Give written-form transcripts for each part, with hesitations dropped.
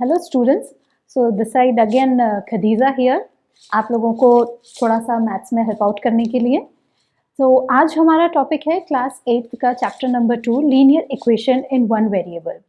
Hello students, so this side again Khadija here, आप लोगों को थोड़ा सा मैथ्स में हेल्प आउट करने के लिए। आज हमारा टॉपिक है क्लास 8 का chapter number 2, linear equation in one variable.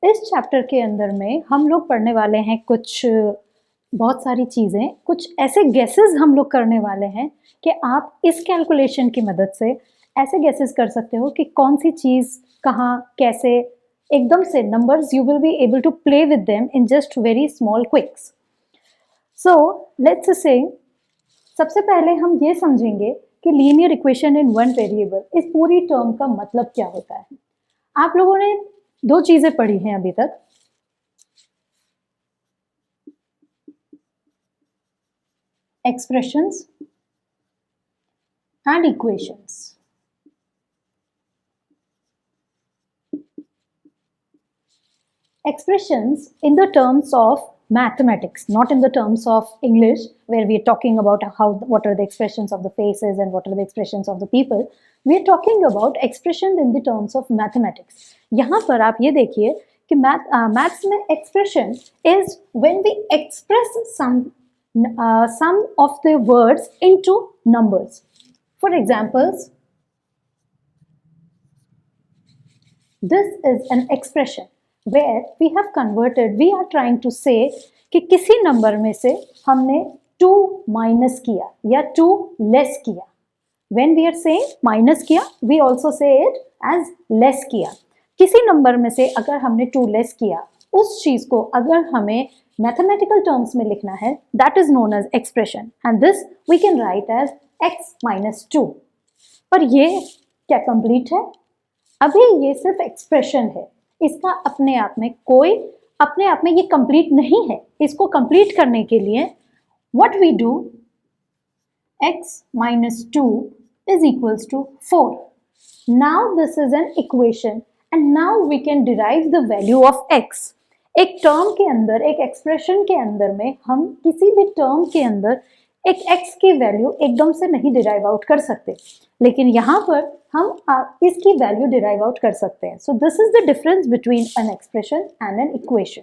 इस चैप्टर के अंदर में हम लोग पढ़ने वाले हैं कुछ बहुत सारी चीज़ें, कुछ ऐसे गेसेस हम लोग करने वाले हैं कि आप इस कैलकुलेशन की मदद से ऐसे गेसेस कर सकते हो कि कौन सी चीज़ कहाँ कैसे एकदम से numbers you will be able to play with them in just very small quicks. So let's say सबसे पहले हम ये समझेंगे कि linear equation in one variable इस पूरी टर्म का मतलब क्या होता है। आप लोगों ने दो चीजें पढ़ी हैं अभी तक, expressions and equations. Expressions in the terms of mathematics, not in the terms of English, where we are talking about what are the expressions of the faces and what are the expressions of the people. We are talking about expression in the terms of mathematics. यहाँ पर आप ये देखिए कि maths में expression is when we express some of the words into numbers. For examples, this is an expression where we have converted, we are trying to say कि किसी number में से हमने 2 माइनस किया या 2 लेस किया। When we are saying minus किया, we also say it as less किया। किसी नंबर में से अगर हमने 2 लेस किया, उस चीज को अगर हमें मैथमेटिकल टर्म्स में लिखना है, that is known as expression, and this we can write as x minus 2। पर ये क्या कंप्लीट है? अभी ये सिर्फ एक्सप्रेशन है, इसका अपने आप में ये कंप्लीट नहीं है। इसको कंप्लीट करने के लिए what we do, x minus 2 is equals to 4. Now this is an equation and now we can derive the value of x. एक टर्म के अंदर, एक एक्सप्रेशन के अंदर में हम किसी भी टर्म के अंदर एक x की वैल्यू एकदम से नहीं डिराइव आउट कर सकते, लेकिन यहाँ पर हम इसकी वैल्यू डिराइव आउट कर सकते हैं। So this is the difference between an expression and an equation.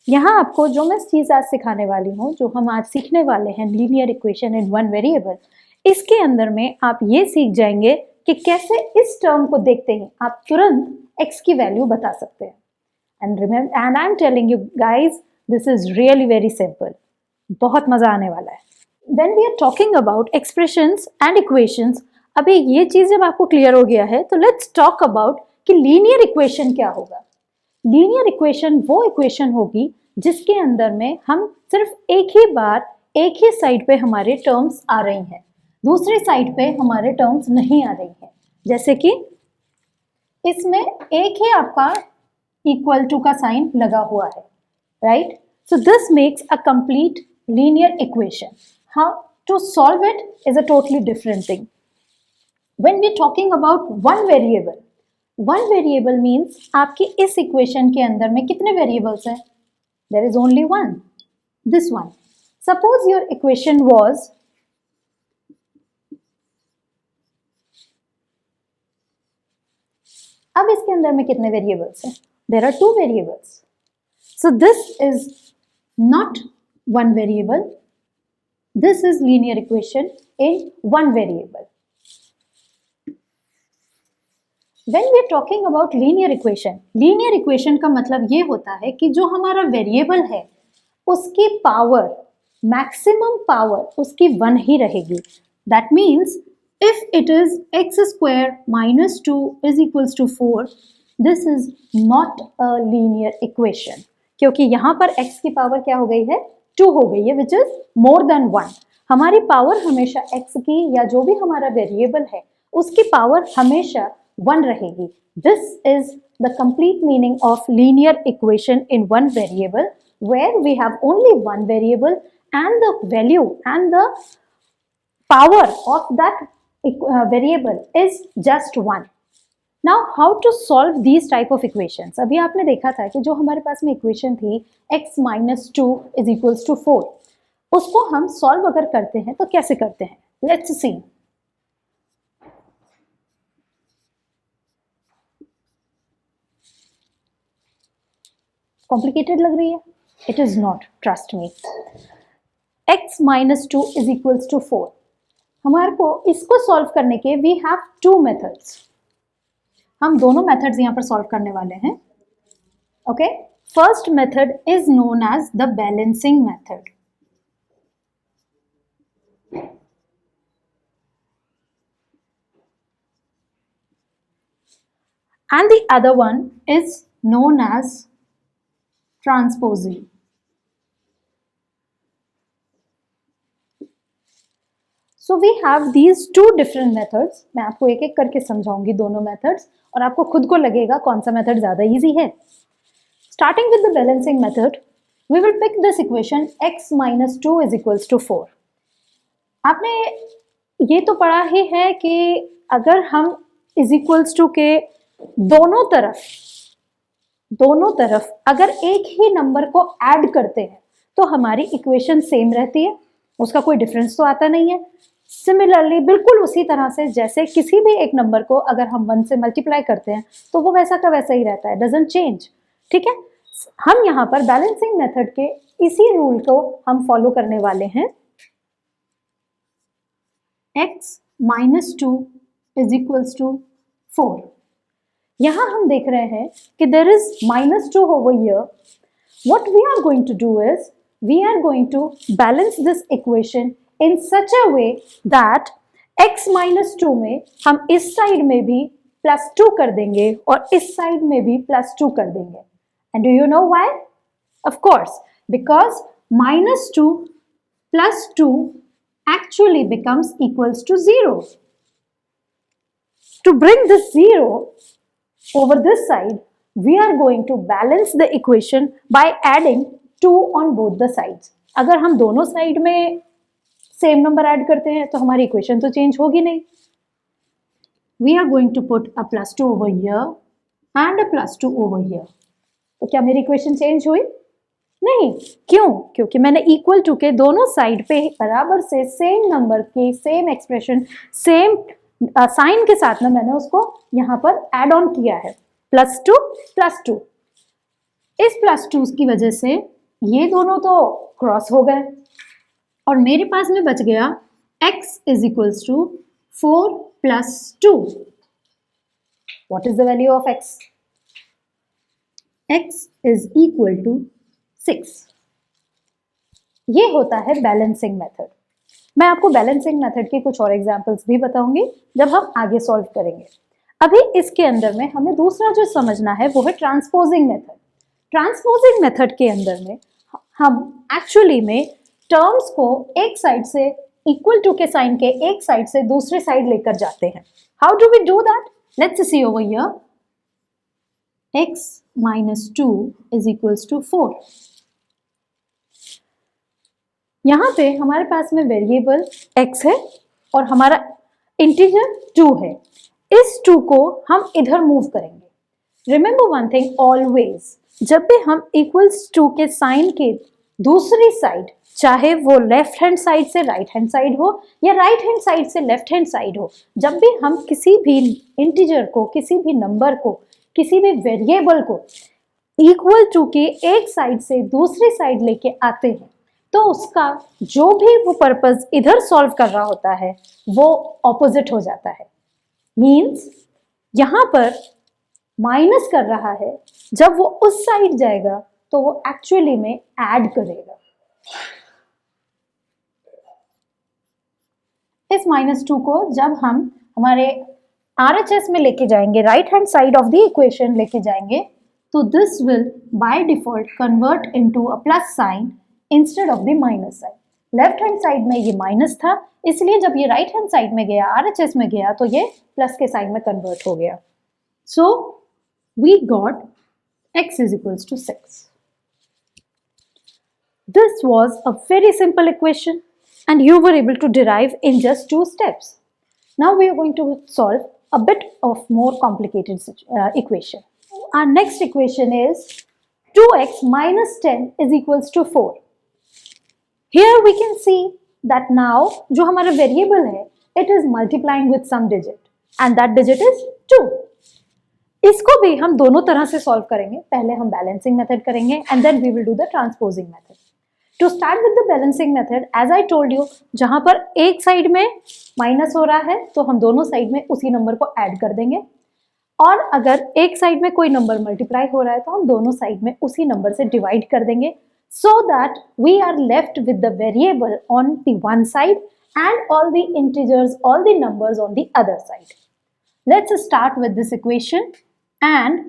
यहाँ आपको जो मैं चीज़ आज सिखाने वाली हूँ, जो हम आज सीखने वाले हैं linear equation in one variable, इसके अंदर में आप ये सीख जाएंगे कि कैसे इस टर्म को देखते ही आप तुरंत x की वैल्यू बता सकते हैं। And I am telling you guys, this is really very simple, बहुत मजा आने वाला है। When we are talking about expressions and equations, अभी ये चीज जब आपको क्लियर हो गया है तो लेट्स टॉक अबाउट कि लीनियर इक्वेशन क्या होगा। लीनियर इक्वेशन वो इक्वेशन होगी जिसके अंदर में हम सिर्फ एक ही बार एक ही साइड पे हमारे टर्म्स आ रही हैं, दूसरी साइड पे हमारे टर्म्स नहीं आ रही हैं। जैसे कि इसमें एक ही आपका इक्वल टू का साइन लगा हुआ है, right? So this makes a complete linear equation. How to solve it is a totally different thing. When we are talking about one variable means आपकी इस equation के अंदर में कितने variables हैं? There is only one, this one. Suppose your equation was अब इसके अंदर में कितने variables हैं? There are 2 variables. So this is not one variable. This is linear equation in one variable. When we are talking about linear equation का मतलब ये होता है कि जो हमारा वेरिएबल है उसकी पावर, मैक्सिमम पावर उसकी 1 ही रहेगी। That means if it is x square minus 2 is equals to 4, this is not a linear equation, क्योंकि यहाँ पर x की पावर क्या हो गई है? 2 हो गई है, विच इज मोर देन 1। हमारी पावर हमेशा x की या जो भी हमारा वेरिएबल है उसकी पावर हमेशा 1 रहेगी। This is the complete meaning of linear equation in one variable, where we have only one variable and the value and the power of that variable is just 1। Now how to solve these type of equations? अभी आपने देखा था कि जो हमारे पास में equation थी x minus 2 is equals to 4, उसको हम सॉल्व अगर करते हैं तो कैसे करते हैं? Let's see. कॉम्प्लिकेटेड लग रही है? It is not, trust me. x minus 2 is equals to 4. हमारे को इसको सॉल्व करने के we have two methods. हम दोनों मेथड्स यहाँ पर सॉल्व करने वाले हैं. Okay? First method is known as the balancing method. And the other one is known as transposing. So we have these two different methods. मैं आपको एक एक करके समझाऊंगी दोनों methods और आपको खुद को लगेगा कौन सा method ज़्यादा easy है. Starting with the balancing method, we will pick this equation x minus 2 is equals to 4. आपने ये तो पढ़ा ही है कि अगर हम is equals to के दोनों तरफ अगर एक ही नंबर को ऐड करते हैं तो हमारी इक्वेशन सेम रहती है, उसका कोई डिफरेंस तो आता नहीं है. सिमिलरली बिल्कुल उसी तरह से जैसे किसी भी एक नंबर को अगर हम 1 से मल्टीप्लाई करते हैं तो वो वैसा का वैसा ही रहता है, डजंट चेंज. ठीक है, हम यहाँ पर बैलेंसिंग मेथड के इसी रूल को हम फॉलो करने वाले हैं. x minus 2 is equals to 4. यहाँ हम देख रहे हैं कि there is minus 2 over here. What we are going to do is we are going to balance this equation in such a way that x minus 2 में हम इस side में भी प्लस 2 कर देंगे और इस साइड में भी प्लस 2 कर देंगे. And do you know why? Of course, because minus 2 plus 2 actually becomes equals to 0. To bring this 0 over this side, we are going to balance the equation by adding 2 on both the sides. अगर हम दोनों side में same number add करते हैं तो हमारी equation तो change होगी नहीं. We are going to put a plus 2 over here and a plus 2 over here. तो क्या मेरी इक्वेशन चेंज हुई? नहीं. क्यों? क्योंकि मैंने इक्वल टू के दोनों साइड पे बराबर से सेम नंबर के सेम एक्सप्रेशन सेम साइन के साथ में मैंने उसको यहाँ पर ऐड ऑन किया है. Plus 2 plus 2. इस प्लस 2 की वजह से ये दोनों तो क्रॉस हो गए और मेरे पास में बच गया x is equals to 4 plus 2. What is the value of x? x is equal to 6. ये होता है बैलेंसिंग मेथड. मैं आपको बैलेंसिंग मेथड के कुछ और एग्जांपल्स भी बताऊंगी जब हम आगे सॉल्व करेंगे. अभी इसके अंदर में हमें दूसरा जो समझना है वो है ट्रांसपोजिंग मेथड. ट्रांसपोजिंग मेथड के अंदर में हम एक्चुअली में टर्म्स को एक साइड से इक्वल टू के साइन के एक साइड से दूसरे साइड लेकर जाते हैं. How do we do that? Let's see over here. x minus 2 is equals to 4. यहाँ पे हमारे पास में वेरिएबल x है और हमारा इंटीजर 2 है. इस 2 को हम इधर मूव करेंगे. रिमेंबर वन थिंग ऑलवेज, जब भी हम इक्वल्स टू के साइन के दूसरी साइड, चाहे वो लेफ्ट हैंड साइड से राइट हैंड साइड हो या राइट हैंड साइड से लेफ्ट हैंड साइड हो, जब भी हम किसी भी इंटीजर को, किसी भी नंबर को, किसी भी वेरिएबल को इक्वल टू के एक साइड से दूसरी साइड लेके आते हैं तो उसका जो भी वो पर्पस इधर सॉल्व कर रहा होता है वो ऑपोजिट हो जाता है. मीन्स यहाँ पर माइनस कर रहा है, जब वो उस साइड जाएगा तो वो एक्चुअली में ऐड करेगा. इस -2 को जब हम हमारे RHS में लेके जाएंगे, right hand side of the equation लेके जाएंगे, तो this will by default convert into a plus sign instead of the minus sign. Left hand side में ये माइनस था, इसलिए जब ये राइट हैंड साइड में गया, RHS में गया, तो ये प्लस के साइन में कन्वर्ट हो गया. So we got x is equals to 6. This was a very simple equation and you were able to derive in just 2 steps. Now we are going to solve a bit of more complicated equation. Our next equation is 2x minus 10 is equals to 4. Here we can see that now जो हमारा variable है, it is multiplying with some digit and that digit is 2. इसको भी हम दोनों तरह से solve करेंगे. पहले हम बैलेंसिंग मेथड करेंगे and then we will do the transposing method. To start with the balancing method, as I told you, जहां पर एक साइड में माइनस हो रहा है तो हम दोनों साइड में उसी नंबर को ऐड कर देंगे, और अगर एक साइड में कोई नंबर मल्टीप्लाई हो रहा है तो हम दोनों साइड में उसी नंबर से डिवाइड कर देंगे, so that we are left with the variable on the one side and all the integers, all the numbers on the other side. Let's start with this equation. And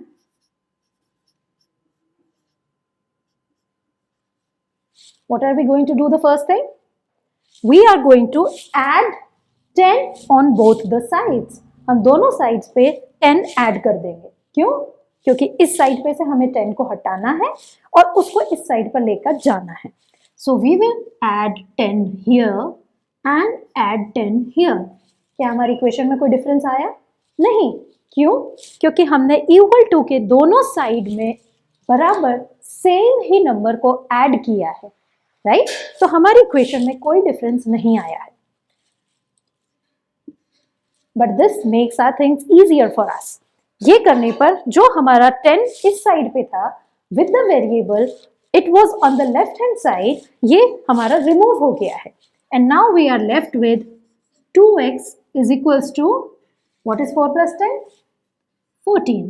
what are we going to do the first thing? We are going to add 10 on both the sides. हम दोनों sides पे 10 add कर देंगे. क्यों? क्योंकि इस side पे से हमें 10 को हटाना है और उसको इस साइड पर लेकर जाना है. So we will add 10 here and add 10 here. क्या हमारी इक्वेशन में कोई डिफरेंस आया? नहीं. क्यों? क्योंकि हमने इक्वल टू के दोनों साइड में बराबर सेम ही नंबर को ऐड किया है, राइट? तो हमारी इक्वेशन में कोई डिफरेंस नहीं आया है. But this makes our things easier for us. ये करने पर जो हमारा 10 इस साइड पे था with the variable it was on the left hand side, ये हमारा रिमूव हो गया है. And now we are left with 2x is equals to what is 4 plus 10? 14.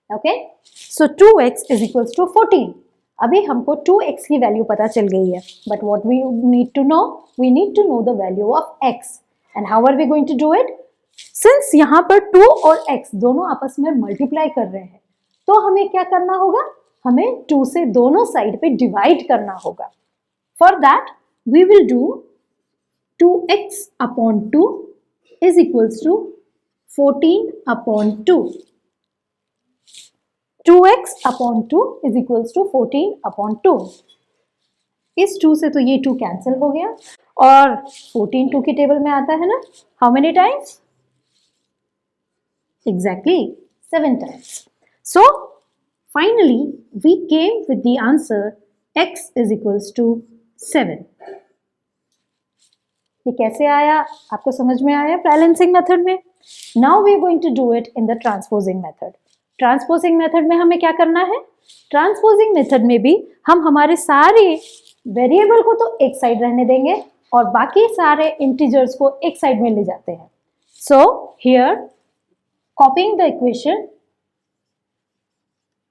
Okay, so 2x is equals to 14. अभी हमको 2x की value पता चल गई है, but what we need to know, we need to know the value of x. And how are we going to do it? Since यहाँ पर 2 और x दोनों आपस में मल्टीप्लाई कर रहे हैं, तो हमें क्या करना होगा? हमें 2 से दोनों साइड पे डिवाइड करना होगा. For that we will do 2x upon 2 is equals to 14 upon 2. 2x upon 2 is equals to 14 upon 2. इस 2 से तो ये 2 कैंसिल हो गया और 14 2 की टेबल में आता है ना. How many times? Exactly 7 times. So finally we came with the answer x is equals to 7. ये कैसे आया? आपको समझ में आया बैलेंसिंग मेथड में? Now we are going to do it in the transposing method. Transposing method में हमें क्या करना है? ट्रांसपोजिंग मेथड में भी हम हमारे सारे वेरिएबल को तो एक साइड रहने देंगे और बाकी सारे इंटीजर्स को एक साइड में ले जाते हैं. So here copying the equation,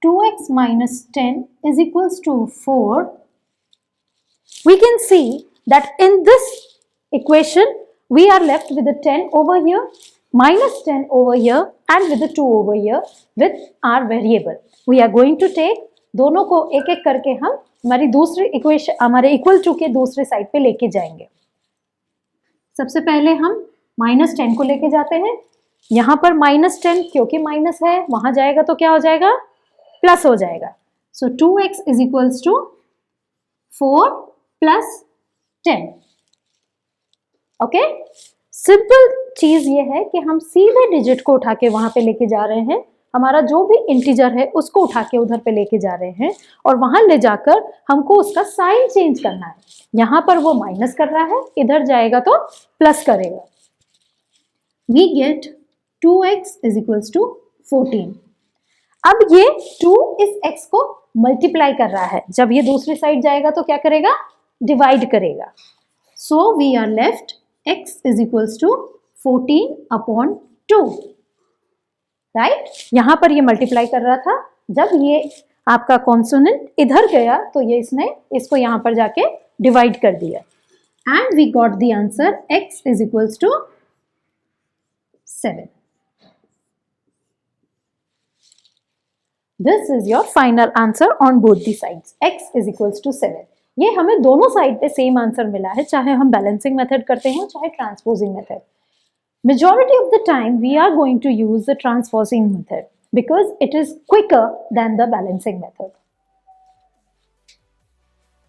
2x minus 10 is equals to 4. We can see that in this equation we are left with the 10 over here, minus 10 over here and with the 2 over here with our variable. We are going to take दोनों को एक एक करके हम हमारी दूसरी equation हमारे equal to के दूसरे साइड पे लेके जाएंगे. सबसे पहले हम माइनस 10 को लेके जाते हैं. यहाँ पर माइनस 10 क्योंकि माइनस है, वहां जाएगा तो क्या हो जाएगा? प्लस हो जाएगा. So 2x is equals to 4 plus 10. Okay, simple चीज ये है कि हम सीधे डिजिट को उठा के वहां पे लेके जा रहे हैं. हमारा जो भी इंटीजर है उसको उठा के उधर पे लेके जा रहे हैं और वहां ले जाकर हमको उसका साइन चेंज करना है. यहाँ पर वो माइनस कर रहा है, इधर जाएगा तो प्लस करेगा. We get 2x is equals to 14. अब ये 2 इस x को मल्टीप्लाई कर रहा है, जब ये दूसरी साइड जाएगा तो क्या करेगा? डिवाइड करेगा. So we are left x is equals to 14 upon 2. Right? यहां पर ये मल्टीप्लाई कर रहा था, जब ये आपका कॉन्सोनेंट इधर गया तो ये इसने इसको यहां पर जाके डिवाइड कर दिया. And we got the answer x is equals to 7. This is your final answer on both the sides. X is equals to 7. ये हमें दोनों साइड पे सेम आंसर मिला है, चाहे हम बैलेंसिंग मेथड करते हैं चाहे transposing method. Majority of the time we are going to use the transposing method because it is quicker than the balancing method.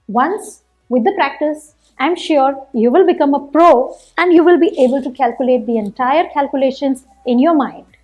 Once with the practice, I'm sure you will become a pro and you will be able to calculate the entire calculations in your mind.